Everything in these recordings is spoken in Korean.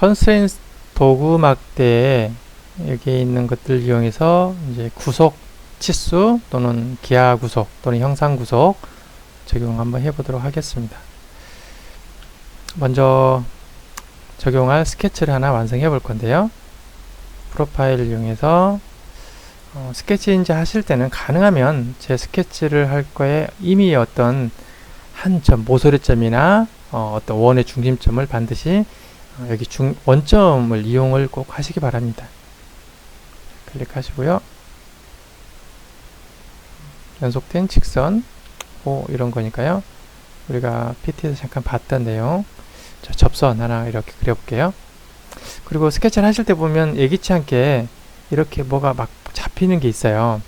컨스트레인트 도구 막대에 여기 있는 것들 이용해서 이제 구속 치수 또는 기하 구속 또는 형상 구속 적용 한번 해보도록 하겠습니다. 먼저 적용할 스케치를 하나 완성해 볼 건데요. 프로파일을 이용해서 스케치 이제 하실 때는 가능하면 제 스케치를 할 거에 이미 어떤 한 점, 모서리점이나 어떤 원의 중심점을 반드시 여기 원점을 이용을 꼭 하시기 바랍니다. 클릭하시고요. 연속된 직선, 이런 거니까요. 우리가 PT에서 잠깐 봤던 내용, 자, 접선 하나 이렇게 그려볼게요. 그리고 스케치를 하실 때 보면 예기치 않게 이렇게 뭐가 막 잡히는 게 있어요.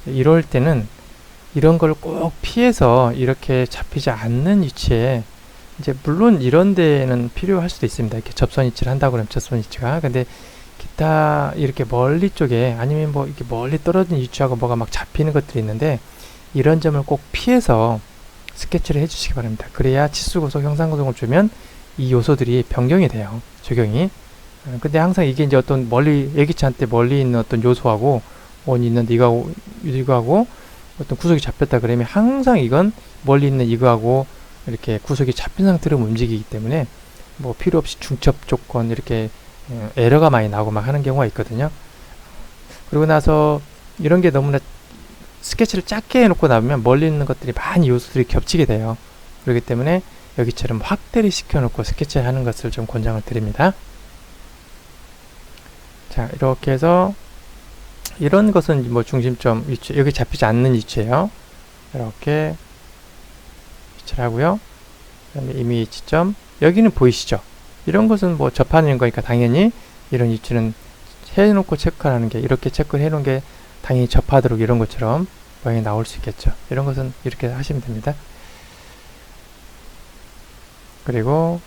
이럴 때는 이런 걸 꼭 피해서 이렇게 잡히지 않는 위치에, 이제 물론 이런 데는 필요할 수도 있습니다. 이렇게 접선 위치를 한다고 그러면 접선 위치가. 근데 기타 이렇게 멀리 쪽에 아니면 뭐 이렇게 멀리 떨어진 위치하고 뭐가 막 잡히는 것들이 있는데, 이런 점을 꼭 피해서 스케치를 해주시기 바랍니다. 그래야 치수 구속, 형상 구속을 주면 이 요소들이 변경이 돼요. 적용이. 근데 항상 이게 이제 어떤 멀리, 예기치 않게 멀리 있는 어떤 요소하고 원이 있는데 이거하고 어떤 구속이 잡혔다 그러면 항상 이건 멀리 있는 이거하고 이렇게 구속이 잡힌 상태로 움직이기 때문에 뭐 필요 없이 중첩 조건 이렇게 에러가 많이 나오고 막 하는 경우가 있거든요. 그러고 나서 이런 게 너무나 스케치를 작게 해놓고 나면 멀리 있는 것들이 많이 요소들이 겹치게 돼요. 그렇기 때문에 여기처럼 확대를 시켜놓고 스케치를 하는 것을 좀 권장을 드립니다. 자, 이렇게 해서 이런 것은 뭐 중심점 위치, 여기 잡히지 않는 위치예요. 이렇게 위치를 하고요. 그다음에 이미지점, 여기는 보이시죠? 이런 것은 뭐 접하는 거니까 당연히 이런 위치는 해놓고 체크하는 게, 이렇게 체크를 해놓은 게 당연히 접하도록 이런 것처럼 모양이 나올 수 있겠죠. 이런 것은 이렇게 하시면 됩니다. 그리고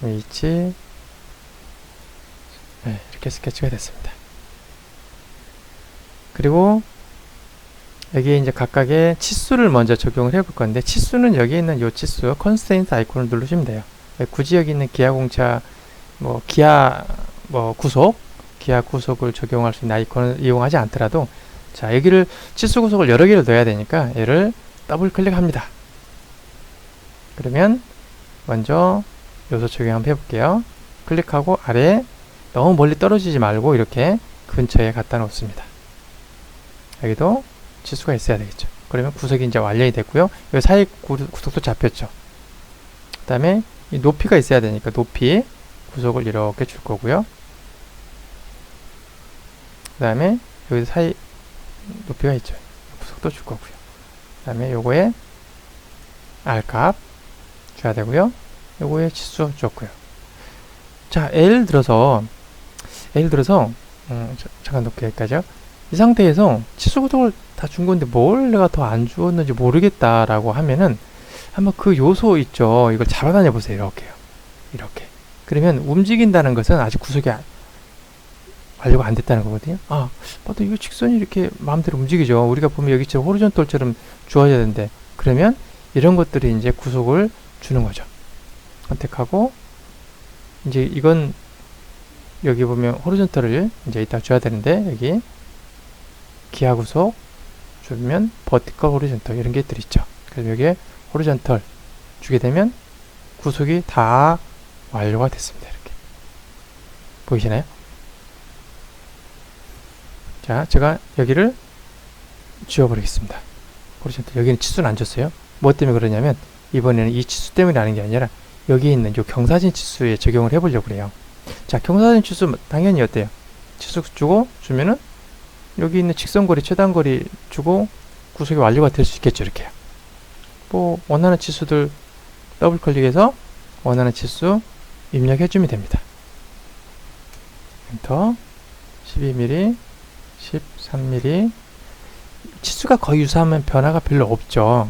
위치, 네, 이렇게 스케치가 됐습니다. 그리고 여기에 이제 각각의 치수를 먼저 적용을 해볼 건데, 치수는 여기 있는 요 치수 컨스트레인트 아이콘을 누르시면 돼요. 굳이 여기 있는 기하 공차, 기하 구속을 적용할 수 있는 아이콘을 이용하지 않더라도, 자, 여기를 치수 구속을 여러 개를 넣어야 되니까 얘를 더블 클릭합니다. 그러면 먼저 요소 적용 한번 해볼게요. 클릭하고 아래에 너무 멀리 떨어지지 말고 이렇게 근처에 갖다 놓습니다. 여기도 치수가 있어야 되겠죠. 그러면 구속이 이제 완료이 됐고요. 여기 사이 구속도 잡혔죠. 그 다음에 이 높이가 있어야 되니까 높이 구속을 이렇게 줄 거고요. 그 다음에 여기 사이 높이가 있죠. 구속도 줄 거고요. 그 다음에 요거에 R값 줘야 되고요. 요거에 치수 줬고요. 자, 예를 들어서 잠깐 놓게 여기까지요. 이 상태에서 치수 구속을 다 준 건데 뭘 내가 더 안 주었는지 모르겠다라고 하면은 한번 그 요소 있죠. 이걸 잡아다녀 보세요. 이렇게요. 이렇게. 그러면 움직인다는 것은 아직 구속이 완료가 안 됐다는 거거든요. 아, 봐도 이거 직선이 이렇게 마음대로 움직이죠. 우리가 보면 여기처럼 호리존털처럼 주어져야 되는데, 그러면 이런 것들이 이제 구속을 주는 거죠. 선택하고, 이제 이건 여기 보면 호리존털을 이제 이따 줘야 되는데, 여기 기하 구속 주면 버티컬 호리존털 이런 게들 있죠. 그래서 여기에 호리존털 주게 되면 구속이 다 완료가 됐습니다. 이렇게 보이시나요? 자, 제가 여기를 지워버리겠습니다. 호리존털, 여기는 치수는 안 줬어요. 뭐 때문에 그러냐면 이번에는 이 치수 때문에 하는 게 아니라 여기 있는 요 경사진 치수에 적용을 해보려고 그래요. 자, 경사진 치수 당연히 어때요? 치수 주면은 여기 있는 직선거리, 최단거리 주고 구속이 완료가 될 수 있겠죠. 이렇게요. 뭐 원하는 치수들 더블 클릭해서 원하는 치수 입력해주면 됩니다. 엔터. 12mm, 13mm. 치수가 거의 유사하면 변화가 별로 없죠.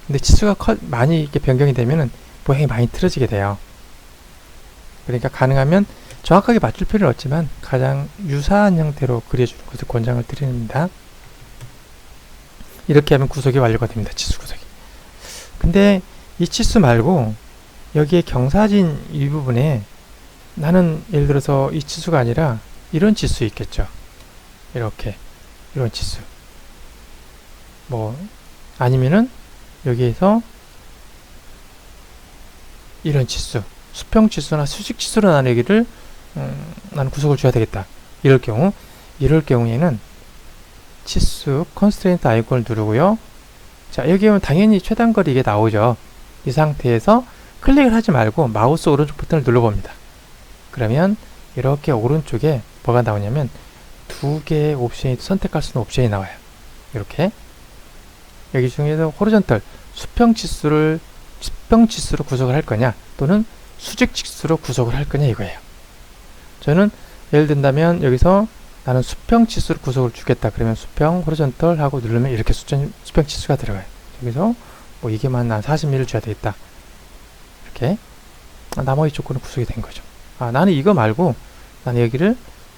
근데 치수가 많이 이렇게 변경이 되면은 모양이 많이 틀어지게 돼요. 그러니까 가능하면 정확하게 맞출 필요는 없지만 가장 유사한 형태로 그려주는 것을 권장을 드립니다. 이렇게 하면 구속이 완료가 됩니다. 치수 구속이. 근데 이 치수 말고 여기에 경사진 이 부분에 나는 예를 들어서 이 치수가 아니라 이런 치수 있겠죠. 이렇게 이런 치수. 뭐 아니면은 여기에서 이런 치수, 수평 치수나 수직 치수로 나는 여기를 나는 구속을 줘야 되겠다. 이럴 경우에는 치수 컨스트레인트 아이콘을 누르고요. 자, 여기 오면 당연히 최단거리 이게 나오죠. 이 상태에서 클릭을 하지 말고 마우스 오른쪽 버튼을 눌러봅니다. 그러면 이렇게 오른쪽에 뭐가 나오냐면 두 개의 옵션이 선택할 수 있는 옵션이 나와요. 이렇게 여기 중에서 호리존털 수평 치수로 구속을 할 거냐 또는 수직 치수로 구속을 할 거냐 이거예요. 저는 예를 든다면 여기서 나는 수평 치수로 구속을 주겠다. 그러면 수평 호리존털 하고 누르면 이렇게 수평 치수가 들어가요. 여기서 뭐 이게만 난 40mm를 줘야 되겠다. 이렇게 나머지 조건은 구속이 된 거죠. 나는 이거 말고 나는 여기를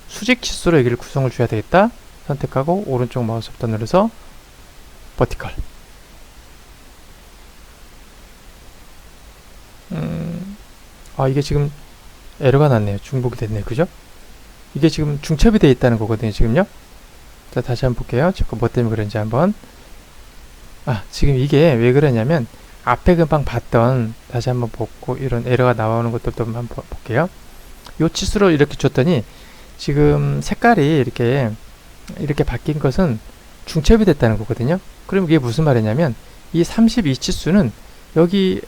수직 치수로 여기를 구성을 줘야 되겠다. 선택하고 오른쪽 마우스 버튼 눌러서 버티컬. 이게 지금 에러가 났네요. 중복이 됐네요. 그죠? 이게 지금 중첩이 되어 있다는 거거든요. 지금요. 자, 다시 한번 볼게요. 잠깐 뭐 때문에 그런지 한번. 지금 이게 왜 그러냐면 앞에 금방 봤던 다시 한번 보고 이런 에러가 나오는 것들도 한번 볼게요. 요 치수로 이렇게 줬더니 지금 색깔이 이렇게 바뀐 것은 중첩이 됐다는 거거든요. 그럼 이게 무슨 말이냐면 이 32 치수는 여기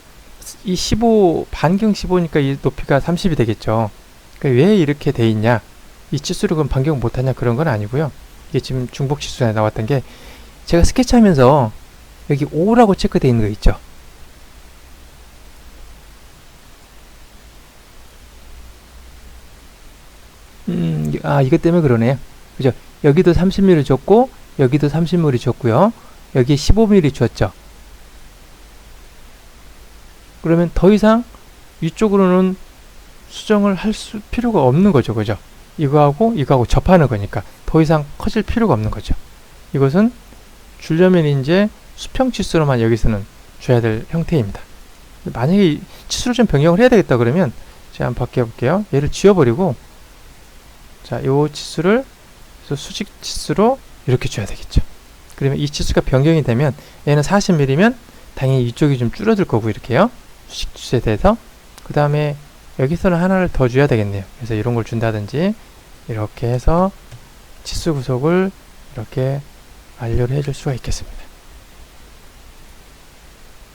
이 15 반경 15니까 이 높이가 30이 되겠죠. 그러니까 왜 이렇게 돼 있냐? 이 치수를 그럼 변경 못하냐 그런 건 아니고요. 이게 지금 중복 치수에 나왔던 게 제가 스케치하면서 여기 5라고 체크되어 있는 거 있죠. 이것 때문에 그러네요. 그죠? 여기도 30mm 줬고 여기도 30mm 줬고요. 여기 15mm 줬죠. 그러면 더 이상 위쪽으로는 수정을 할 필요가 없는 거죠. 그죠? 이거하고 접하는 거니까 더 이상 커질 필요가 없는 거죠. 이것은 주려면 이제 수평 치수로만 여기서는 줘야 될 형태입니다. 만약에 치수를 좀 변경을 해야 되겠다 그러면 제가 한번 바뀌어 볼게요. 얘를 지워버리고 자, 요 치수를 수직 치수로 이렇게 줘야 되겠죠. 그러면 이 치수가 변경이 되면 얘는 40mm면 당연히 이쪽이 좀 줄어들 거고 이렇게요. 수직 치수에 대해서 그 다음에 여기서는 하나를 더 줘야 되겠네요. 그래서 이런 걸 준다든지 이렇게 해서 치수 구속을 이렇게 완료를 해줄 수가 있겠습니다.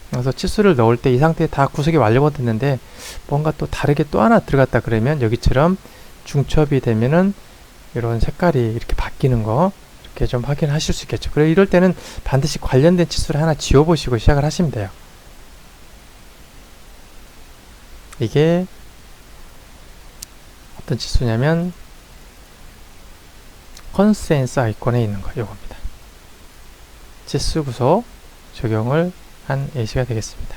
그래서 치수를 넣을 때 이 상태에 다 구속이 완료가 됐는데 뭔가 또 다르게 또 하나 들어갔다 그러면 여기처럼 중첩이 되면은 이런 색깔이 이렇게 바뀌는 거 이렇게 좀 확인하실 수 있겠죠. 그래 이럴 때는 반드시 관련된 치수를 하나 지워보시고 시작을 하시면 돼요. 이게 어떤 치수냐면 컨센스 아이콘에 있는 거 이겁니다. 치수 구속 적용을 한 예시가 되겠습니다.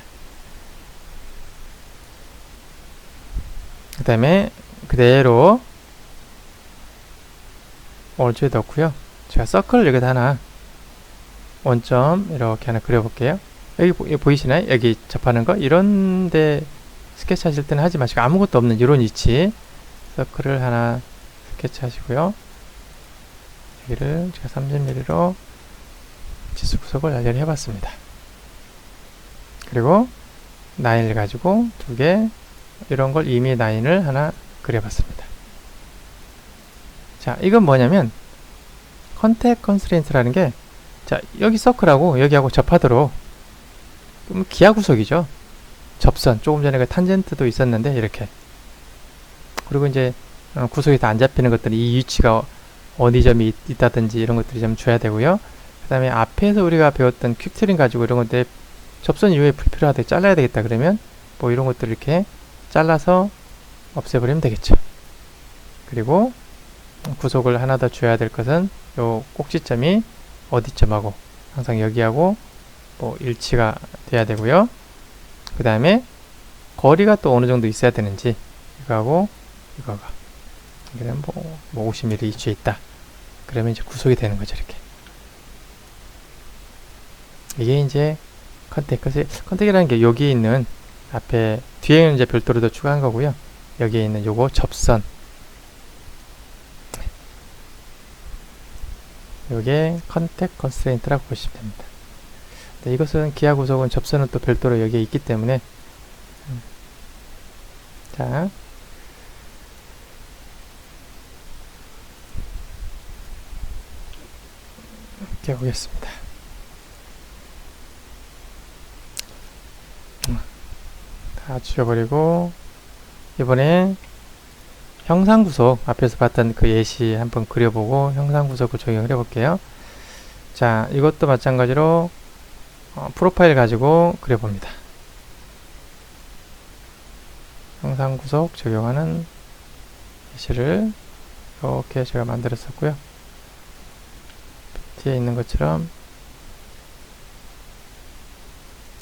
그 다음에 그대로 오른쪽에 넣고요. 제가 서클을 여기다 하나 원점 이렇게 하나 그려볼게요. 여기 보이시나요? 여기 접하는 거 이런데 스케치 하실 때는 하지 마시고 아무것도 없는 이런 위치 서클을 하나 스케치 하시고요. 여기를 제가 30mm로 치수 구속을 완료를 해봤습니다. 그리고 라인을 가지고 두 개 이런 걸 이미 라인을 하나 그려봤습니다. 자, 이건 뭐냐면 컨택 컨스트레인트라는 게 자, 여기 서클하고 여기하고 접하도록 기하 구속이죠. 접선, 조금 전에 그 탄젠트도 있었는데 이렇게 그리고 이제 구속이 다 안 잡히는 것들이 이 위치가 어디 점이 있다든지 이런 것들이 좀 줘야 되고요. 그 다음에 앞에서 우리가 배웠던 퀵트림 가지고 이런 것들 접선 이후에 불필요하다 잘라야 되겠다 그러면 뭐 이런 것들 이렇게 잘라서 없애버리면 되겠죠. 그리고 구속을 하나 더 줘야 될 것은 요 꼭지점이 어디점하고 항상 여기하고 뭐 일치가 돼야 되고요. 그 다음에 거리가 또 어느 정도 있어야 되는지 이거하고 이거가 여기는 뭐 50mm 위치에 있다. 그러면 이제 구속이 되는 거죠. 이렇게 이게 이제 컨택이라는 게 여기 있는 앞에 뒤에는 이제 별도로 더 추가한 거고요. 여기에 있는 요거 접선, 요게 컨택 컨스트레인트라고 보시면 됩니다. 네, 이것은 기하 구속은 접선은 또 별도로 여기에 있기 때문에 자, 이렇게 보겠습니다. 다 줄여버리고 이번에 형상구속 앞에서 봤던 그 예시 한번 그려보고 형상구속을 적용을 해볼게요. 자, 이것도 마찬가지로 프로파일 가지고 그려봅니다. 형상구속 적용하는 예시를 이렇게 제가 만들었었고요. 뒤에 있는 것처럼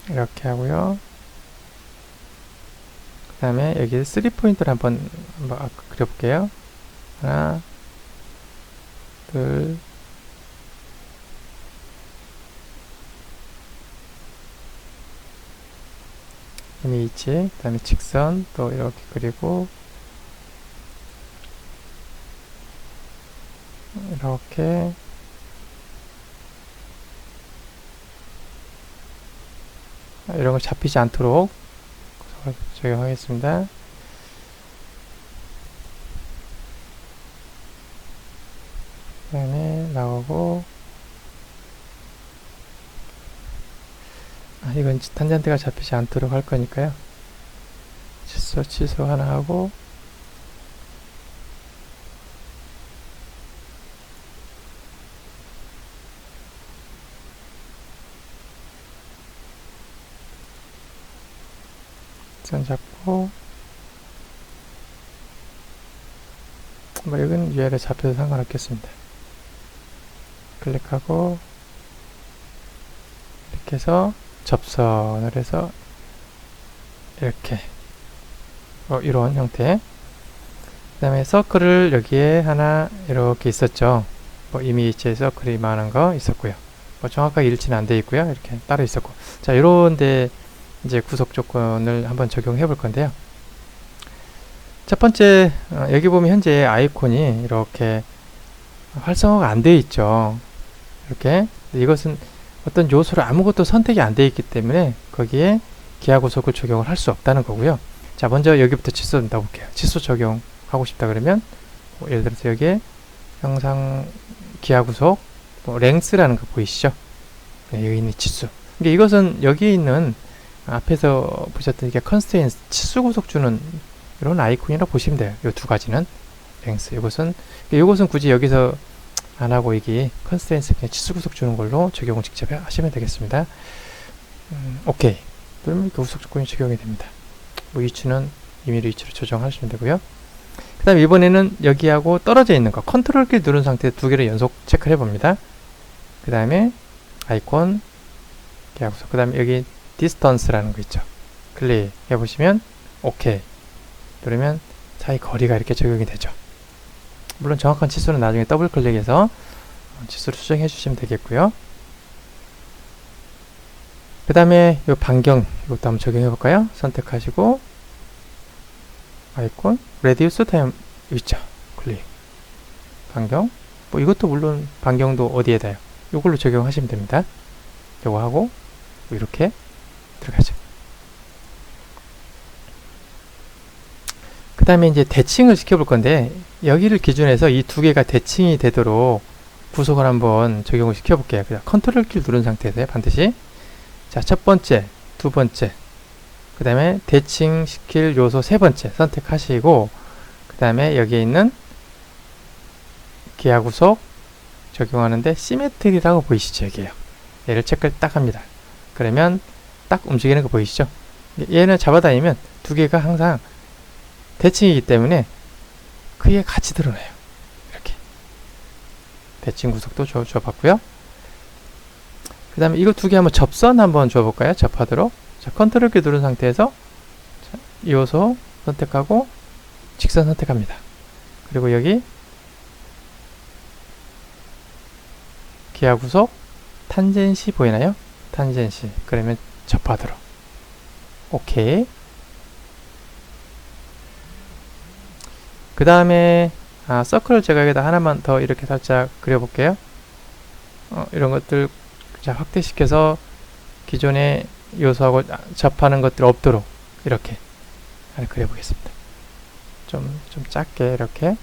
이렇게 하고요. 그 다음에 여기 3포인트를 한번 그려볼게요. 하나, 둘, 이미 있지. 그 다음에 직선 또 이렇게 그리고 이렇게 이런 거 잡히지 않도록 적용하겠습니다. 그 다음에 나오고 이건 탄젠트가 잡히지 않도록 할 거니까요. 취소 하나 하고 선 잡고 뭐 이건 위아래 잡혀도 상관없겠습니다. 클릭하고 이렇게 해서 접선을 해서 이렇게 이런 형태. 그 다음에 서클을 여기에 하나 이렇게 있었죠. 뭐 이미지에 서클이 이만한 거 있었고요. 뭐 정확하게 일치는 안 돼 있고요. 이렇게 따로 있었고. 자, 이런데 이제 구속 조건을 한번 적용해 볼 건데요. 첫 번째, 여기 보면 현재 아이콘이 이렇게 활성화가 안 되어 있죠. 이렇게. 이것은 어떤 요소를 아무것도 선택이 안 되어 있기 때문에 거기에 기하 구속을 적용을 할 수 없다는 거고요. 자, 먼저 여기부터 치수 넣어볼게요. 치수 적용하고 싶다 그러면 예를 들어서 여기에 형상 기하 구속 랭스라는 거 보이시죠? 네, 여기 있는 치수. 그러니까 이것은 여기 있는 앞에서 보셨던 이게 컨스트레인트 치수 구속 주는 이런 아이콘이라고 보시면 돼요. 이 두 가지는 랭스. 이것은 굳이 여기서 안 하고 이게 컨스트레인트 그냥 치수 구속 주는 걸로 적용을 직접 하시면 되겠습니다. 오케이. 그러면 이렇게 구속 조건이 적용이 됩니다. 뭐 위치는 임의로 위치로 조정하시면 되고요. 그 다음에 이번에는 여기하고 떨어져 있는 거 컨트롤 키 누른 상태에 두 개를 연속 체크를 해봅니다. 그 다음에 아이콘 그 다음에 여기 디스턴스라는 거 있죠. 클릭해 보시면 오케이 누르면 사이 거리가 이렇게 적용이 되죠. 물론 정확한 치수는 나중에 더블 클릭해서 치수를 수정해 주시면 되겠고요. 그 다음에 이 반경 이것도 한번 적용해 볼까요? 선택하시고 아이콘 레디우스 타임 있죠. 클릭 반경 뭐 이것도 물론 반경도 어디에다요? 이걸로 적용하시면 됩니다. 이거 하고 이렇게 들어가죠. 그 다음에 이제 대칭을 시켜볼 건데 여기를 기준해서 이 두 개가 대칭이 되도록 구속을 한번 적용을 시켜볼게요. 그냥 컨트롤 키를 누른 상태에서요. 반드시 자, 첫 번째, 두 번째 그 다음에 대칭 시킬 요소 세 번째 선택하시고 그 다음에 여기에 있는 기하 구속 적용하는데 시메트리라고 보이시죠? 여기에요. 얘를 체크를 딱 합니다. 그러면 딱 움직이는 거 보이시죠? 얘는 잡아다니면 두 개가 항상 대칭이기 때문에 크게 같이 드러나요. 이렇게 대칭 구속도 줘봤고요. 그 다음에 이거 두 개 한번 접선 한번 줘볼까요? 접하도록. 자, 컨트롤 키 누른 상태에서 자, 이 요소 선택하고 직선 선택합니다. 그리고 여기 기하 구속 탄젠시 보이나요? 탄젠시. 그러면 접하도록. 오케이. 그 다음에 서클을 제가 여기다 하나만 더 이렇게 살짝 그려볼게요. 이런 것들 자, 확대시켜서 기존의 요소하고 접하는 것들 없도록 이렇게 그려보겠습니다. 좀 작게 이렇게.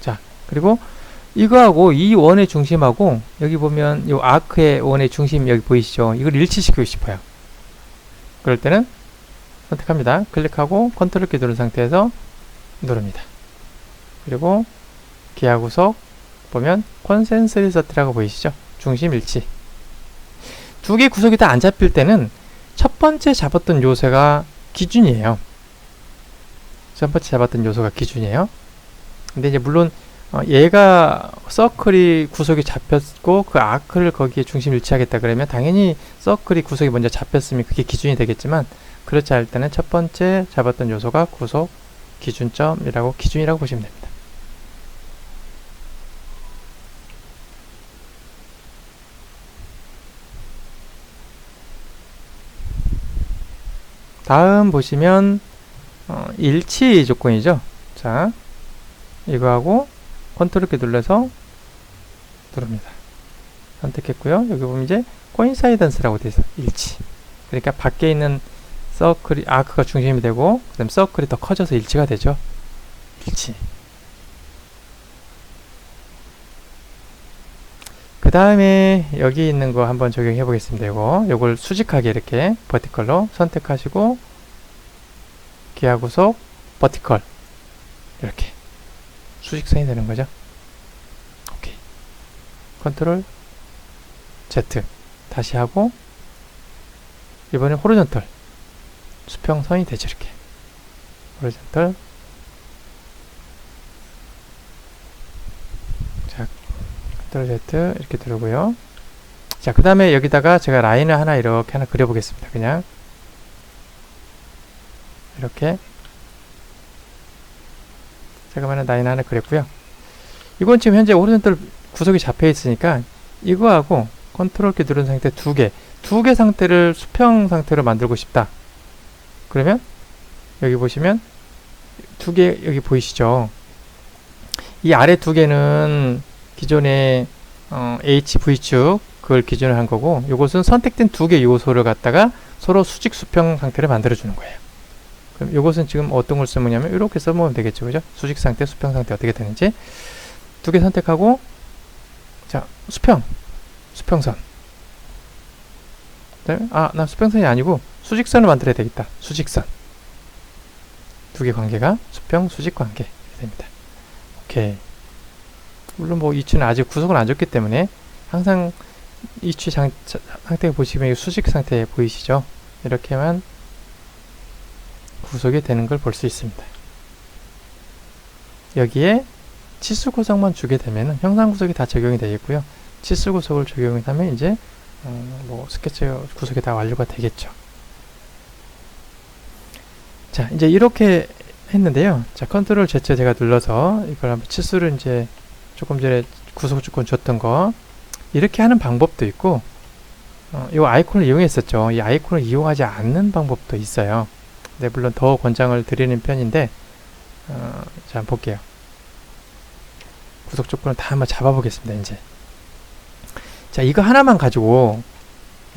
자, 그리고 이거하고 이 원의 중심하고 여기 보면 이 아크의 원의 중심 여기 보이시죠? 이걸 일치시키고 싶어요. 그럴 때는 선택합니다. 클릭하고 컨트롤 키 누른 상태에서 누릅니다. 그리고 기하 구속 보면 컨센서 리서트라고 보이시죠? 중심 일치. 두 개 구석이 다 안 잡힐 때는 첫 번째 잡았던 요소가 기준이에요. 첫 번째 잡았던 요소가 기준이에요. 근데 이제 물론 얘가 서클이 구석이 잡혔고 그 아크를 거기에 중심 일치하겠다 그러면 당연히 서클이 구석이 먼저 잡혔으면 그게 기준이 되겠지만 그렇지 않을 때는 첫 번째 잡았던 요소가 구속 기준점이라고 기준이라고 보시면 됩니다. 다음 보시면 일치 조건이죠. 자, 이거하고 컨트롤 키 눌러서 누릅니다. 선택했고요. 여기 보면 이제 코인사이던스라고 되어 있어요. 일치. 그러니까 밖에 있는 서클이 아크가 중심이 되고 그다음 서클이 더 커져서 일치가 되죠. 일치. 그 다음에 여기 있는 거 한번 적용해 보겠습니다. 요걸 수직하게 이렇게 버티컬로 선택하시고 기하 구속 버티컬 이렇게 수직선이 되는 거죠. 오케이. 컨트롤 Z 다시 하고 이번엔 호리존털 수평선이 되죠. 이렇게 호리존털. 자, 컨트롤 Z 이렇게 누르고요. 자, 그 다음에 여기다가 제가 라인을 이렇게 하나 그려보겠습니다. 그냥 이렇게 잠깐만 라인 하나 그렸고요. 이건 지금 현재 호리존털 구석이 잡혀 있으니까 이거하고 컨트롤 키 누른 상태 두 개 상태를 수평 상태로 만들고 싶다. 그러면 여기 보시면 두 개 여기 보이시죠? 이 아래 두 개는 기존의 HV축 그걸 기준으로 한 거고 요것은 선택된 두 개 요소를 갖다가 서로 수직 수평 상태를 만들어 주는 거예요. 그럼 요것은 지금 어떤 걸 써먹냐면 이렇게 써먹으면 되겠죠. 그죠? 수직 상태, 수평 상태 어떻게 되는지 두 개 선택하고 자, 수평선. 나 수평선이 아니고 수직선을 만들어야 되겠다. 수직선. 두 개 관계가 수평, 수직 관계 됩니다. 오케이. 물론 뭐 이추는 아직 구속은 안 줬기 때문에 항상 이추 상태 보시면 수직 상태 보이시죠? 이렇게만 구속이 되는 걸 볼 수 있습니다. 여기에 치수 구석만 주게 되면 형상 구석이 다 적용이 되겠고요. 치수 구석을 적용하면 이제 뭐 스케치 구석이 다 완료가 되겠죠. 자, 이제 이렇게 했는데요. 자, 컨트롤 Z 제가 눌러서 이걸 한번 치수를 이제 조금 전에 구속 조건 줬던 거 이렇게 하는 방법도 있고 이 아이콘을 이용했었죠. 이 아이콘을 이용하지 않는 방법도 있어요. 네, 물론 더 권장을 드리는 편인데 자, 한번 볼게요. 구속 조건을 다 한번 잡아보겠습니다. 이제 자, 이거 하나만 가지고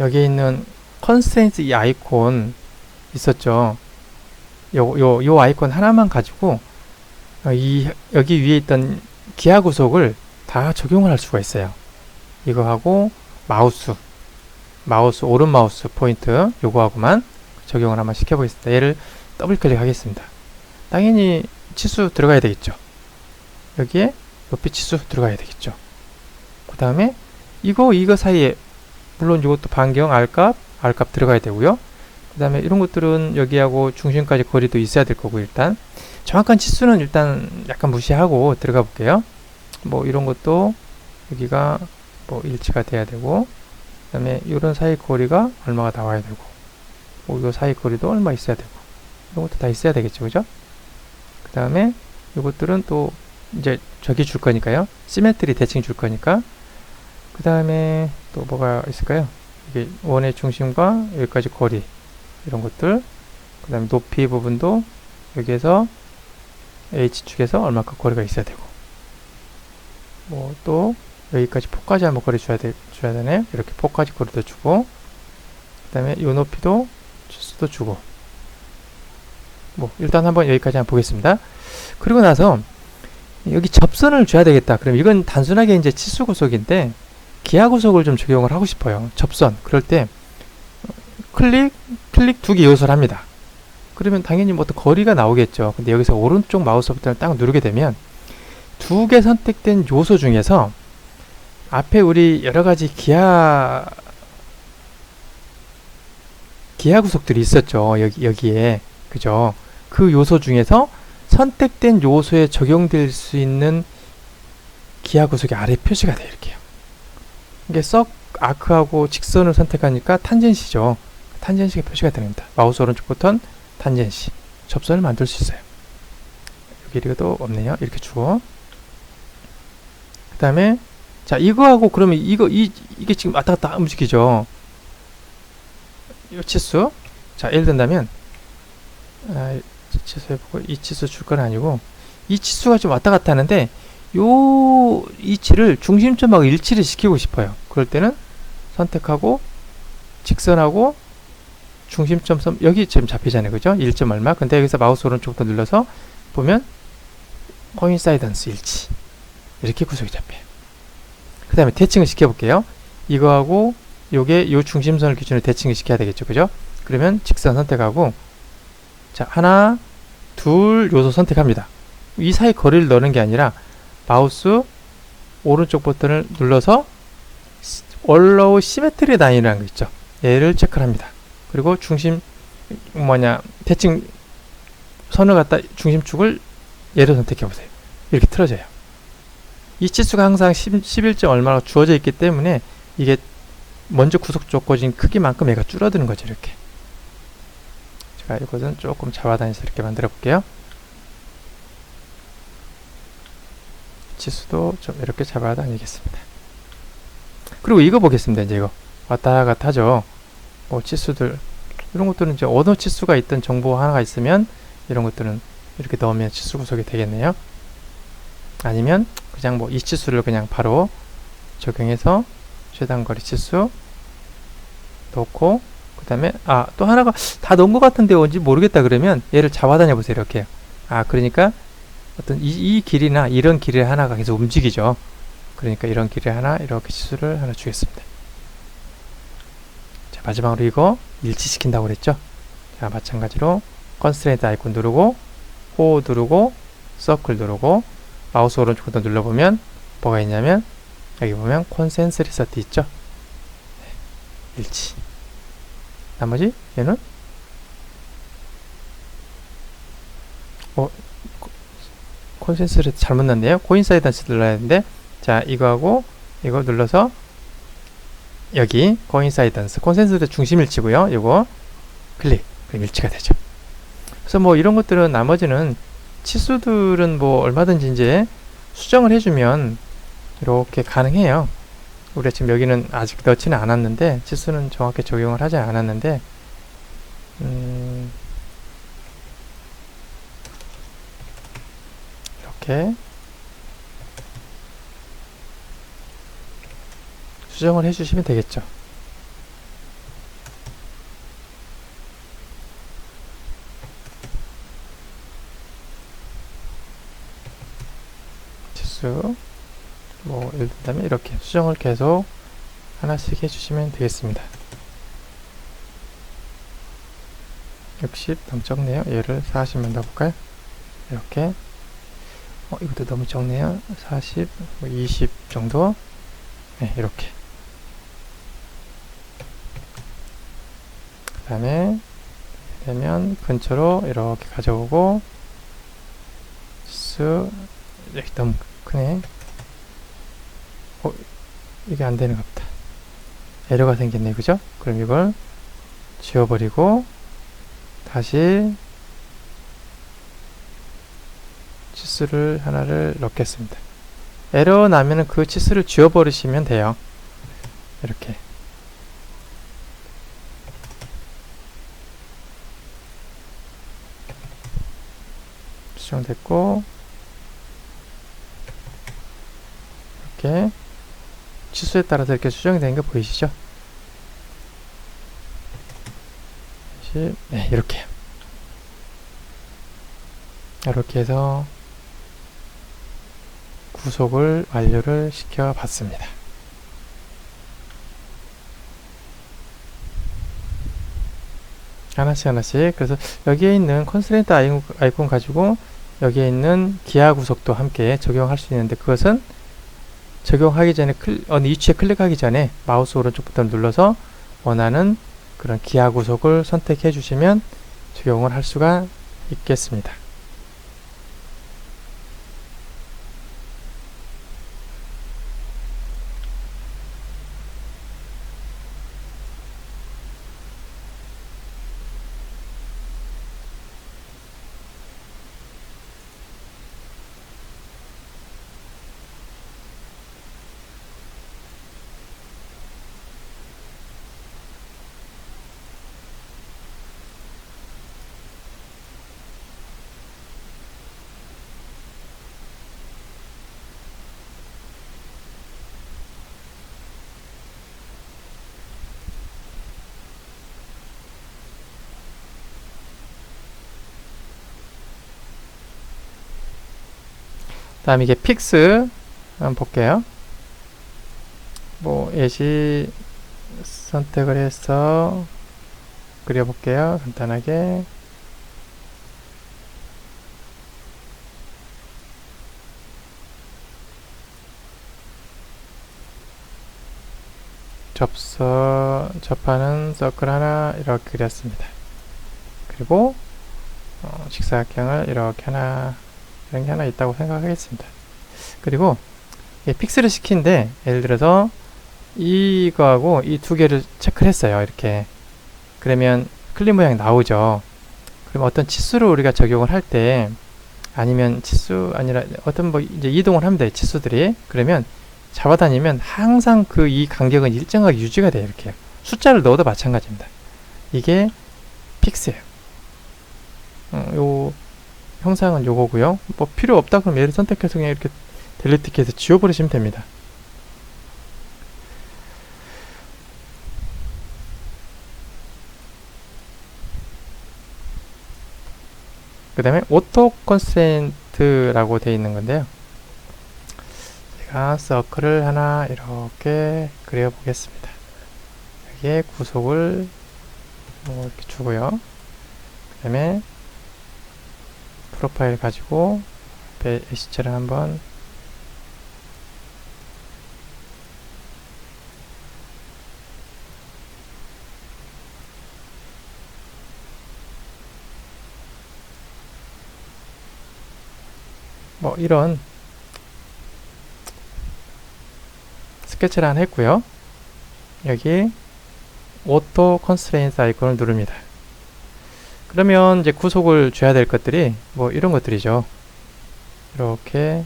여기 있는 컨스트레인트 이 아이콘 있었죠. 요 아이콘 하나만 가지고 여기 위에 있던 기하 구속을 다 적용을 할 수가 있어요. 이거 하고 마우스 오른 마우스 포인트 요거하고만 적용을 한번 시켜보겠습니다. 얘를 더블 클릭하겠습니다. 당연히 치수 들어가야 되겠죠. 여기에 높이 치수 들어가야 되겠죠. 그 다음에 이거 사이에 물론 이것도 반경 R값 들어가야 되고요. 그 다음에 이런 것들은 여기하고 중심까지 거리도 있어야 될 거고 일단 정확한 치수는 일단 약간 무시하고 들어가 볼게요. 뭐 이런 것도 여기가 뭐 일치가 돼야 되고 그 다음에 이런 사이 거리가 얼마가 나와야 되고 뭐 이 사이 거리도 얼마 있어야 되고 이런 것도 다 있어야 되겠죠. 그죠? 그 다음에 이것들은 또 이제 저기 줄 거니까요. 시메트리 대칭 줄 거니까 그 다음에 또 뭐가 있을까요? 이게 원의 중심과 여기까지 거리 이런 것들 그 다음에 높이 부분도 여기에서 H축에서 얼마큼 거리가 있어야 되고, 뭐 또 여기까지 폭까지 한번 거리 줘야 되네요. 이렇게 폭까지 거리도 주고, 그 다음에 요 높이도 치수도 주고, 뭐 일단 한번 여기까지 한번 보겠습니다. 그리고 나서 여기 접선을 줘야 되겠다. 그럼 이건 단순하게 이제 치수 구속인데 기하 구속을 좀 적용을 하고 싶어요. 접선. 그럴 때 클릭 두 개 요소를 합니다. 그러면 당연히 뭐 어떤 거리가 나오겠죠. 근데 여기서 오른쪽 마우스 버튼을 딱 누르게 되면 두 개 선택된 요소 중에서 앞에 우리 여러 가지 기하 구속들이 있었죠. 여기에. 그죠? 그 요소 중에서 선택된 요소에 적용될 수 있는 기하 구속이 아래 표시가 돼요. 이렇게요. 이게 석 아크하고 직선을 선택하니까 탄젠시죠. 탄젠시가 표시가 됩니다. 마우스 오른쪽 버튼 탄젠시. 접선을 만들 수 있어요. 여기도 없네요. 이렇게 주고. 그 다음에 자, 이거하고 그러면 이게 지금 왔다 갔다 움직이죠. 이 치수. 자, 예를 든다면 치수 해보고 이 치수 줄 건 아니고 이 치수가 좀 왔다 갔다 하는데 요 이치를 중심점하고 일치를 시키고 싶어요. 그럴 때는 선택하고 직선하고 중심점 여기 지금 잡히잖아요. 그죠? 1점 얼마. 근데 여기서 마우스 오른쪽부터 눌러서 보면 코인사이던스 일치. 이렇게 구속이 잡혀요. 그 다음에 대칭을 시켜볼게요. 이거하고 요게 요 중심선을 기준으로 대칭을 시켜야 되겠죠. 그죠? 그러면 직선 선택하고 자, 하나, 둘 요소 선택합니다. 이 사이 거리를 넣는 게 아니라 마우스 오른쪽 버튼을 눌러서 Allow Symmetry Line이라는 거 있죠. 얘를 체크를 합니다. 그리고 중심 대칭 선을 갖다 중심축을 얘를 선택해 보세요. 이렇게 틀어져요. 이 치수가 항상 11점 얼마나 주어져 있기 때문에 이게 먼저 구속 조건인 크기만큼 얘가 줄어드는 거죠. 이렇게. 제가 이것은 조금 잡아다니면서 이렇게 만들어 볼게요. 치수도 좀 이렇게 잡아다니겠습니다. 그리고 이거 보겠습니다. 이제 이거 왔다 갔다 하죠. 뭐 치수들 이런 것들은 이제 언어 치수가 있던 정보 하나가 있으면 이런 것들은 이렇게 넣으면 치수 구속이 되겠네요. 아니면 그냥 뭐 이 치수를 그냥 바로 적용해서 최단거리 치수 넣고 그 다음에 또 하나가 다 넣은 것 같은데 뭔지 모르겠다 그러면 얘를 잡아다녀 보세요. 이렇게. 그러니까 어떤 이 길이나 이런 길이 하나가 계속 움직이죠. 그러니까 이런 길이 하나 이렇게 치수를 하나 주겠습니다. 자, 마지막으로 이거 일치시킨다고 그랬죠. 자, 마찬가지로 컨스트레인트 아이콘 누르고 호 누르고 서클 누르고 마우스 오른쪽 버튼 눌러보면 뭐가 있냐면 여기 보면 콘센스 리서트 있죠. 네, 일치. 나머지 얘는 콘센스를 잘못 넣었네요. 코인사이던스 눌러야 되는데 자, 이거하고 이거 눌러서 여기 코인사이던스 콘센스의 중심 일치고요. 이거 클릭. 그럼 일치가 되죠. 그래서 뭐 이런 것들은 나머지는 치수들은 뭐 얼마든지 이제 수정을 해주면 이렇게 가능해요. 우리가 지금 여기는 아직 넣지는 않았는데 치수는 정확히 적용을 하지 않았는데 이렇게 수정을 해주시면 되겠죠. 치수 뭐 예를 들면 이렇게 수정을 계속 하나씩 해주시면 되겠습니다. 60 너무 적네요. 얘를 40만 넣어볼까요? 이렇게 이것도 너무 적네요. 40, 20 정도. 네, 이렇게. 그 다음에 되면 근처로 이렇게 가져오고 치수 여기 너무 크네. 이게 안 되는 것 같다. 에러가 생겼네. 그죠? 그럼 이걸 지워버리고 다시 치수를 하나를 넣겠습니다. 에러 나면은 그 치수를 지워버리시면 돼요. 이렇게. 수정됐고, 이렇게 치수에 따라서 이렇게 수정이 되는 거 보이시죠? 네, 이렇게 해서 구속을 완료를 시켜 봤습니다. 하나씩. 그래서 여기에 있는 컨스트레인트 아이콘 가지고 여기에 있는 기하 구속도 함께 적용할 수 있는데, 그것은 적용하기 전에 어느 위치에 클릭하기 전에 마우스 오른쪽 버튼 눌러서 원하는 그런 기하 구속을 선택해 주시면 적용을 할 수가 있겠습니다. 다음 이게 픽스 한번 볼게요. 뭐 예시 선택을 해서 그려볼게요. 간단하게. 접하는 서클 하나 이렇게 그렸습니다. 그리고 직사각형을 이렇게 이런 게 하나 있다고 생각하겠습니다. 그리고 픽스를 시키는데, 예를 들어서 이거하고 이 두 개를 체크를 했어요. 이렇게. 그러면 클립 모양이 나오죠. 그럼 어떤 치수를 우리가 적용을 할 때, 아니면 치수 아니라 어떤 뭐 이제 이동을 하면 돼요. 치수들이. 그러면 잡아다니면 항상 이 간격은 일정하게 유지가 돼요. 이렇게. 숫자를 넣어도 마찬가지입니다. 이게 픽스예요. 요 형상은 요거고요. 뭐 필요 없다 그러면 얘를 선택해서 그냥 이렇게 델리트 키에서 지워버리시면 됩니다. 그 다음에 오토 컨스트레인트라고 되어 있는 건데요. 제가 서클을 하나 이렇게 그려 보겠습니다. 여기에 구속을 이렇게 주고요. 그 다음에 프로파일 가지고 배시체를 한번 뭐 이런 스케치를 하나 했고요. 여기 오토 컨스트레인트 아이콘을 누릅니다. 그러면 이제 구속을 줘야 될 것들이 뭐 이런 것들이죠. 이렇게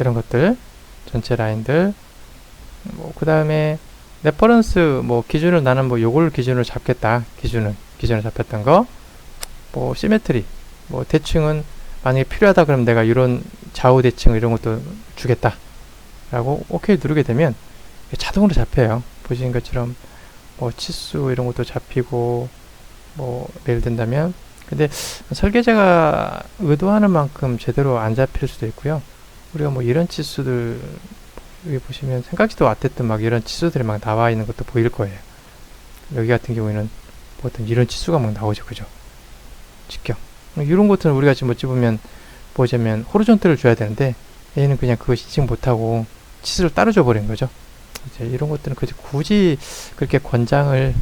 이런 것들, 전체 라인들, 뭐 그 다음에 레퍼런스 뭐 기준을 나는 뭐 요걸 기준으로 잡겠다. 기준을 잡혔던 거, 뭐 시메트리, 뭐 대칭은 만약에 필요하다 그러면 내가 이런 좌우 대칭 이런 것도 주겠다 라고 오케이 누르게 되면 자동으로 잡혀요. 보시는 것처럼 뭐 치수 이런 것도 잡히고, 뭐 예를 든다면, 근데 설계자가 의도하는 만큼 제대로 안 잡힐 수도 있고요. 우리가 뭐 이런 치수들 여기 보시면 생각지도 못했던 막 이런 치수들이 막 나와 있는 것도 보일 거예요. 여기 같은 경우에는 보통 이런 치수가 막 나오죠. 그죠? 직경. 이런 것들은 우리가 지금 어찌 보자면 호리존트를 줘야 되는데, 얘는 그냥 그거 인식 못하고 치수를 따로 줘버린 거죠. 이제 이런 것들은 굳이 그렇게 권장을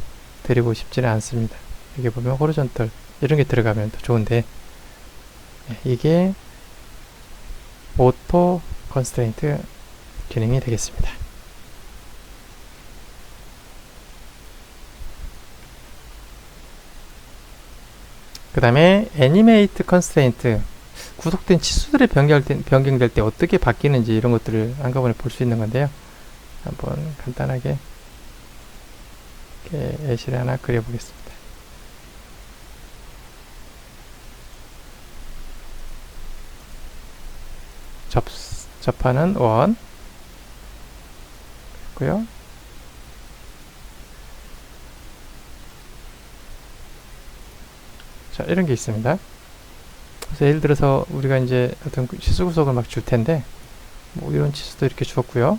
드리고 싶지는 않습니다. 여기 보면 호리존털 이런 게 들어가면 더 좋은데, 이게 오토 컨스트레인트 기능이 되겠습니다. 그 다음에 애니메이트 컨스트레인트, 구속된 치수들이 변경될 때 어떻게 바뀌는지 이런 것들을 한꺼번에 볼 수 있는 건데요. 한번 간단하게 이렇게 예시를 하나 그려보겠습니다. 접하는 원 있고요. 자, 이런 게 있습니다. 그래서 예를 들어서 우리가 이제 어떤 치수 구속을 막 줄 텐데, 뭐 이런 치수도 이렇게 주었고요.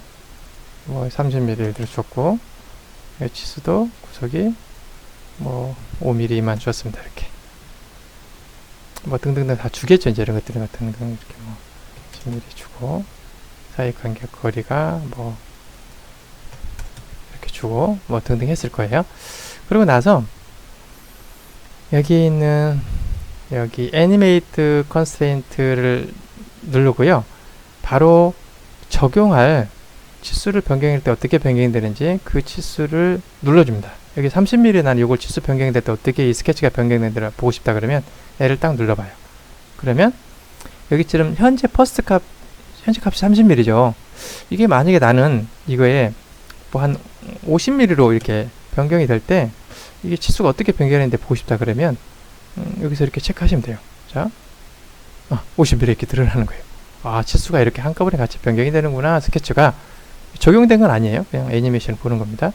뭐 30mm 예를 들어 주었고, 이 치수도 구속이 뭐 5mm만 주었습니다. 이렇게. 뭐 등등등 다 주겠죠. 이제 이런 것들은 등등 이렇게 뭐 10mm 주고, 사이 간격 거리가 뭐 이렇게 주고, 뭐 등등 했을 거예요. 그러고 나서 여기 있는 여기 애니메이트 컨스트레인트를 누르고요. 바로 적용할 치수를 변경할 때 어떻게 변경이 되는지 그 치수를 눌러줍니다. 여기 30mm 난 이걸 치수 변경될 때 어떻게 이 스케치가 변경되는지 보고 싶다 그러면 얘를 딱 눌러봐요. 그러면 여기처럼 현재 값이 30mm죠. 이게 만약에 나는 이거에 뭐 한 50mm로 이렇게 변경이 될 때 이게 치수가 어떻게 변경되는지 보고 싶다 그러면 여기서 이렇게 체크하시면 돼요. 자, 50mm 이렇게 드러나는 거예요. 아, 치수가 이렇게 한꺼번에 같이 변경이 되는구나. 스케치가 적용된 건 아니에요. 그냥 애니메이션을 보는 겁니다.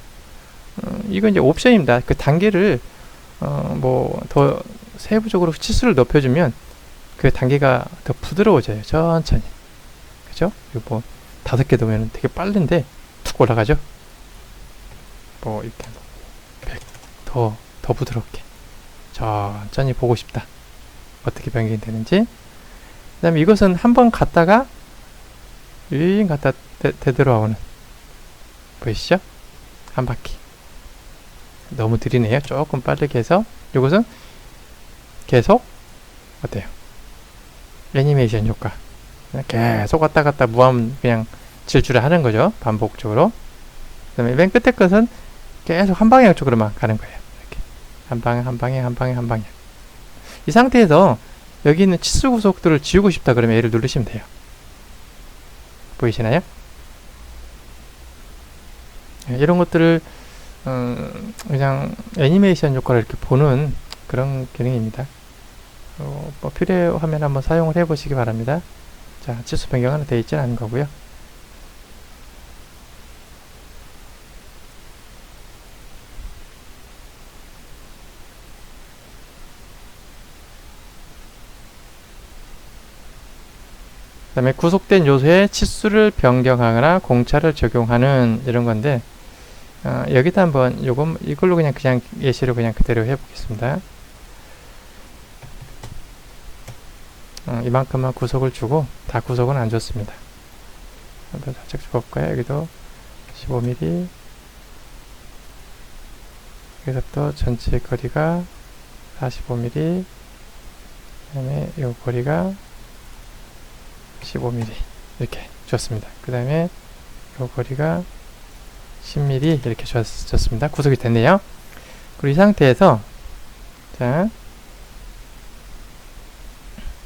이건 이제 옵션입니다. 그 단계를 뭐 더 세부적으로 치수를 높여주면 그 단계가 더 부드러워져요. 천천히. 그죠? 이거 뭐 5개 넣으면 되게 빠른데 툭 올라가죠? 뭐 이렇게 100 더 부드럽게 천천히 보고 싶다. 어떻게 변경이 되는지. 그 다음에 이것은 한번 갔다가 윙 갔다 되돌아오는, 보이시죠? 한 바퀴. 너무 느리네요. 조금 빠르게 해서 이것은 계속 어때요? 애니메이션 효과. 그냥 계속 왔다 갔다 무한 그냥 질주를 하는 거죠. 반복적으로. 그 다음에 맨 끝에 것은 계속 한 방향 쪽으로만 가는 거예요. 이렇게 한 방향. 이 상태에서 여기 있는 치수 구속도를 지우고 싶다 그러면 얘를 누르시면 돼요. 보이시나요? 이런 것들을 그냥 애니메이션 효과를 이렇게 보는 그런 기능입니다. 뭐 필요하면 한번 사용을 해보시기 바랍니다. 자, 치수 변경은 되어 있지는 않은 거고요. 그 다음에 구속된 요소에 치수를 변경하거나 공차를 적용하는 이런 건데, 여기다 한번 이걸로 그냥 예시를 그냥 그대로 해보겠습니다. 이만큼만 구속을 주고 다 구속은 안 줬습니다. 한번 살짝 줘볼까요? 여기도 15mm. 여기서부터 전체 거리가 45mm. 그 다음에 이 거리가 15mm 이렇게 줬습니다. 그 다음에 이 거리가 10mm 이렇게 줬습니다. 구속이 됐네요. 그리고 이 상태에서 자,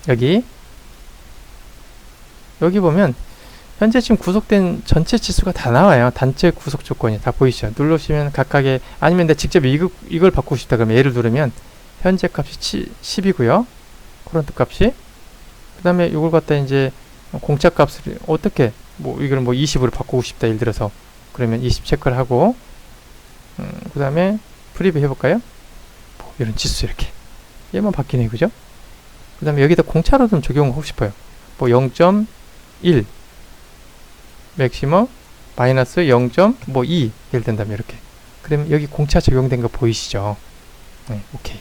여기 보면 현재 지금 구속된 전체 치수가 다 나와요. 단체 구속 조건이 다 보이시죠? 누르시면 각각의, 아니면 내가 직접 이걸 바꾸고 싶다 그러면 얘를 누르면 현재 값이 10이고요. 코런트 값이, 그 다음에 이걸 갖다 이제 공차 값을 어떻게 뭐 이걸 뭐 20으로 바꾸고 싶다 예를 들어서 그러면 20 체크를 하고, 그 다음에 프리뷰 해볼까요? 뭐 이런 치수 이렇게 얘만 바뀌네, 그죠? 그 다음에 여기다 공차로 좀 적용하고 싶어요. 뭐 0.1 맥시멈 마이너스 0.2 예를 든다면 이렇게. 그러면 여기 공차 적용된 거 보이시죠? 네, 오케이.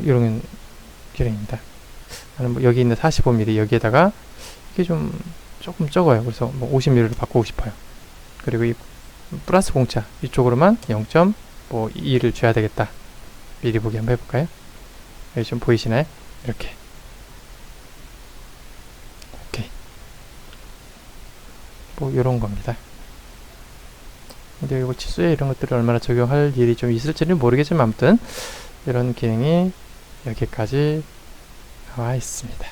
이런 기능입니다. 나는 뭐 여기 있는 45mm 여기에다가 이게 조금 적어요. 그래서 뭐 50mm로 바꾸고 싶어요. 그리고 이 플러스 공차 이쪽으로만 0.2를 줘야 되겠다. 미리 보기 한번 해볼까요? 여기 좀 보이시나요? 이렇게. 오케이. 뭐 이런 겁니다. 근데 이거 치수에 이런 것들을 얼마나 적용할 일이 좀 있을지는 모르겠지만 아무튼 이런 기능이 여기까지 나와 있습니다.